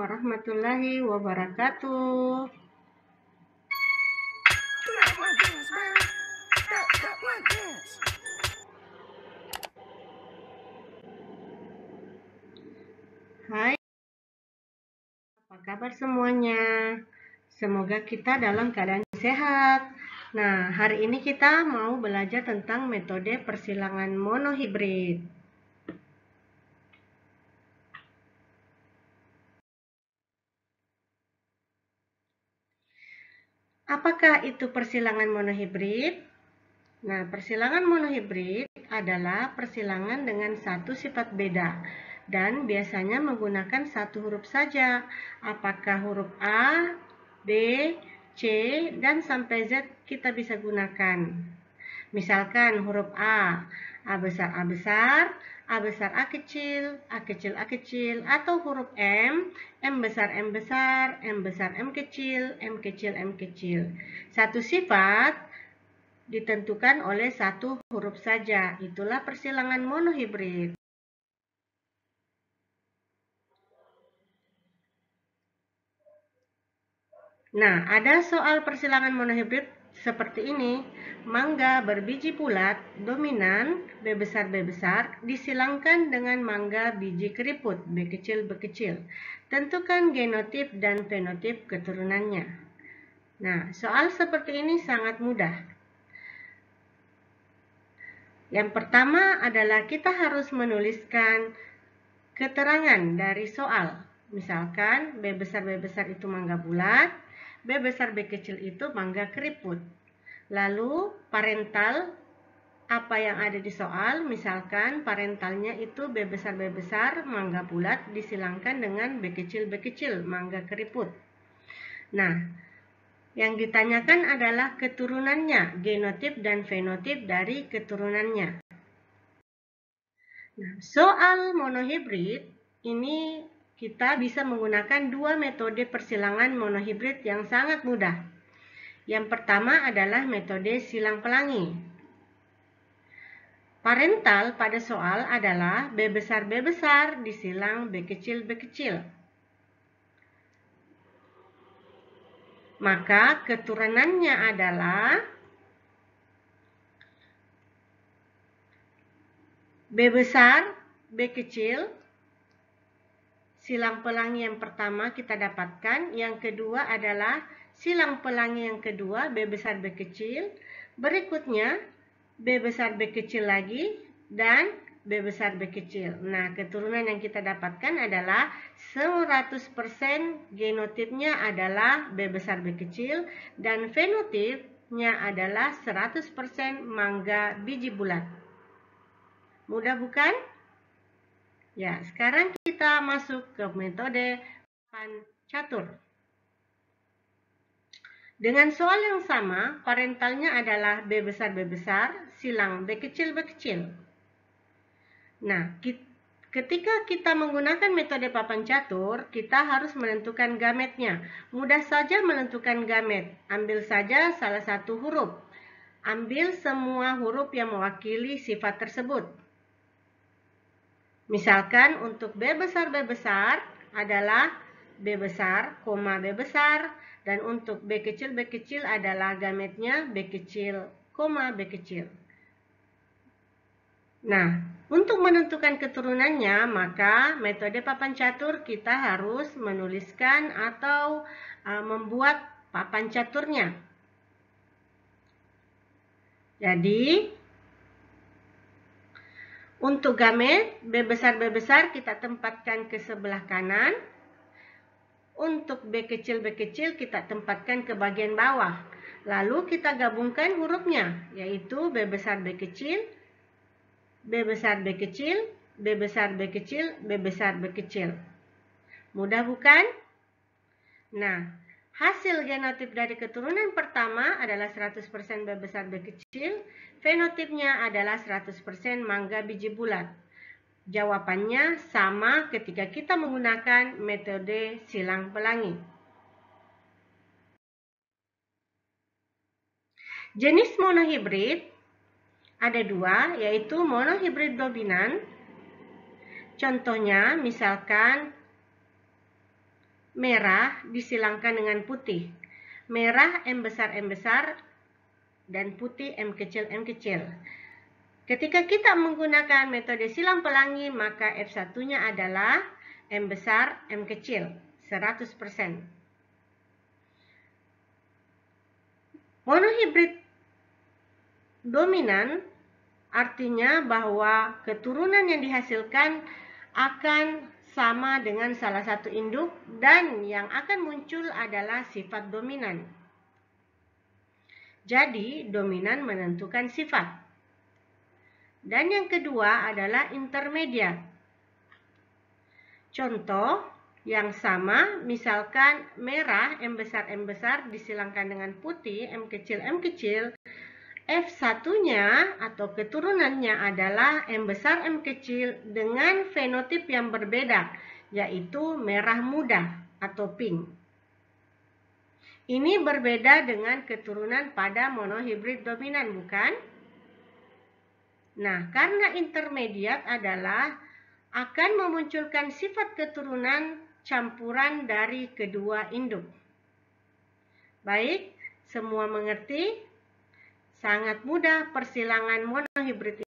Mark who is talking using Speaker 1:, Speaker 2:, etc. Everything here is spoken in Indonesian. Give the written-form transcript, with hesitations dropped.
Speaker 1: warahmatullahi wabarakatuh. Hai, apa kabar semuanya? Semoga kita dalam keadaan sehat. Nah, hari ini kita mau belajar tentang metode persilangan monohibrid. Apakah itu persilangan monohibrid? Nah, persilangan monohibrid adalah persilangan dengan satu sifat beda dan biasanya menggunakan satu huruf saja. Apakah huruf A, B, C, dan sampai Z kita bisa gunakan. Misalkan huruf A, A besar A besar, A besar A kecil, A kecil A kecil, atau huruf M besar M besar, M besar M kecil, M kecil M kecil. Satu sifat ditentukan oleh satu huruf saja. Itulah persilangan monohibrid. Nah, ada soal persilangan monohibrid seperti ini. Mangga berbiji bulat, dominan, B besar disilangkan dengan mangga biji keriput, B kecil. Tentukan genotip dan fenotip keturunannya. Nah, soal seperti ini sangat mudah. Yang pertama adalah kita harus menuliskan keterangan dari soal. Misalkan B besar itu mangga bulat, B besar B kecil itu mangga keriput. Lalu parental apa yang ada di soal, misalkan parentalnya itu B besar mangga bulat disilangkan dengan B kecil mangga keriput. Nah, yang ditanyakan adalah keturunannya, genotip dan fenotip dari keturunannya. Nah, soal monohibrid ini kita bisa menggunakan dua metode persilangan monohibrid yang sangat mudah. Yang pertama adalah metode silang pelangi. Parental pada soal adalah B besar disilang B kecil. Maka keturunannya adalah B besar B kecil. Silang pelangi yang pertama kita dapatkan, yang kedua adalah silang pelangi yang kedua B besar B kecil. Berikutnya B besar B kecil lagi dan B besar B kecil. Nah, keturunan yang kita dapatkan adalah 100% genotipnya adalah B besar B kecil dan fenotipnya adalah 100% mangga biji bulat. Mudah bukan? Ya, sekarang kita masuk ke metode papan catur. Dengan soal yang sama, parentalnya adalah B besar silang B kecil. Nah, ketika kita menggunakan metode papan catur, kita harus menentukan gametnya. Mudah saja menentukan gamet. Ambil saja salah satu huruf. Ambil semua huruf yang mewakili sifat tersebut. Misalkan untuk B besar adalah B besar, B besar. Dan untuk B kecil adalah gametnya B kecil, B kecil. Nah, untuk menentukan keturunannya, maka metode papan catur kita harus menuliskan atau membuat papan caturnya. Jadi, untuk gamet B besar kita tempatkan ke sebelah kanan. Untuk B kecil kita tempatkan ke bagian bawah. Lalu kita gabungkan hurufnya, yaitu B besar B kecil, B besar B kecil, B besar B kecil, B besar B kecil. Mudah bukan? Nah, hasil genotip dari keturunan pertama adalah 100% B besar B kecil, fenotipnya adalah 100% mangga biji bulat. Jawabannya sama ketika kita menggunakan metode silang pelangi. Jenis monohibrid ada dua, yaitu monohibrid dominan. Contohnya, misalkan merah disilangkan dengan putih. Merah M besar dan putih M kecil. Ketika kita menggunakan metode silang pelangi, maka F1-nya adalah M besar M kecil, 100%. Monohibrid dominan artinya bahwa keturunan yang dihasilkan akan sama dengan salah satu induk dan yang akan muncul adalah sifat dominan. Jadi, dominan menentukan sifat. Dan yang kedua adalah intermediat. Contoh yang sama, misalkan merah M besar disilangkan dengan putih M kecil, F1-nya atau keturunannya adalah M besar M kecil dengan fenotip yang berbeda, yaitu merah muda atau pink. Ini berbeda dengan keturunan pada monohibrid dominan, bukan? Nah, karena intermediat adalah akan memunculkan sifat keturunan campuran dari kedua induk. Baik, semua mengerti? Sangat mudah persilangan monohibrid